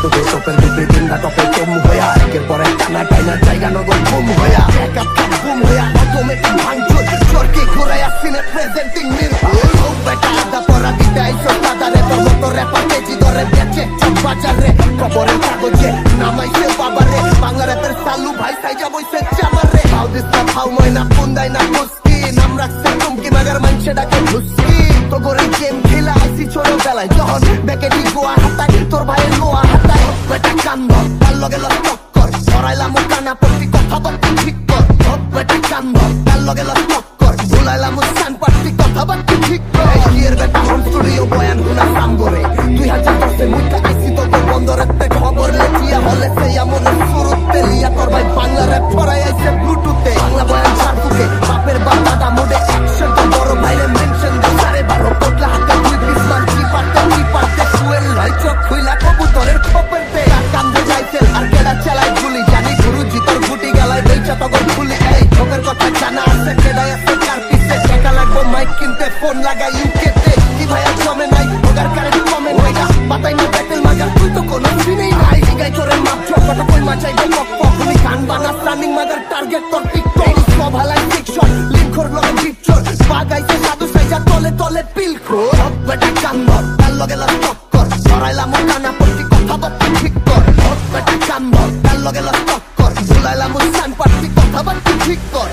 তোকে টপের দুপে তিনটা টপে কম হইয়া একের পর এক টানা টাইনা জায়গা নগর ঘুম হইয়া এক আপ ঘুম হইয়া অটোমেটিক ভাঙচুর চরকি ঘুরাইয়া সিনে প্রেজেন্টিং মিরপুর ও বেটা আদা পরা দিতে আইসো দাদারে তোর মতো র্যাপার কেজি ধরে বেচে চক বাজারে খবরের কাগজে নামাইছে বাবারে বাংলা র্যাপের সালু ভাই সাইজা বইছে চামারে হাউ দিস না হাউ ময়না পুন্দাই না মুস্কি নাম রাখছে চুমকি মাগার মানছে ডাকে ঢুসকি তো করে গেম খেলা আইসি ছোটবেলায় যখন ব্যাকেটি গোয়া হাতায় তোর ভাইয়ের লোয়া হাতায় বেটা কান্দ তার লগে লস টক্কর ধরাইলাম কানা প্রতি কথা বার্তি ঠিক কর বেটা কান্দ তার লগে লস টক্কর ভুলাইলাম সান পার্টি কথা বার্তি ঠিক কর এর বেটা হোম স্টুডিও বয়ান হুনা কাম করে 2010 মুইটা আইসি তো বন্দরেতে খবর লেখিয়া হলে সেই আমলে শুরুতে লিয়া তোর ভাই বাংলা র্যাপ ছড়াই আইছে ব্লুটুথে বাংলা বয়ান ছাড়তুকে বাপের বাবা মোডে অ্যাকশন তো বড় ভাইরে মেনশন দে সারে 12 কোটলা হাতে দুই পিসমান কি পারতে ফুয়েল ভাই চোখ খুইলা কবুতরের খোপেতে কান্দে যাইছে আর কেডা চালাই গুলি জানি গুরুজি তোর গুটি গালায় বেচা তখন খুলি এই চোখের কথা জানা আছে কেডা আছে কার পিছে টাকা লাগবে মাইক কিনতে ফোন লাগাই ইউকেতে কি ভাই আর জমে নাই ওগার কারেন্ট কমে নাইগা পাতাই না ব্যাটেল মাগার তুই তো কোনো চিনেই নাই গাই তোরে মাপ চকটা কই মাচাই দে পক পক তুমি গান বানা রানিং মাগার টার্গেট তোর টিকটক সব হালাই ফিকশন লিংকর লগে ডিপচর বাগাইছে সাধু সাইজা তলে তলে পিলখো বেটা কান্দর তার লগে লস টক্কর ধরাইলাম কানা প্রতি কথা বার্তি ঠিক কর বেটা কান্দর তার লগে লস টক্কর ভুলাইলাম সান পার্টি কথা বার্তি ঠিক কর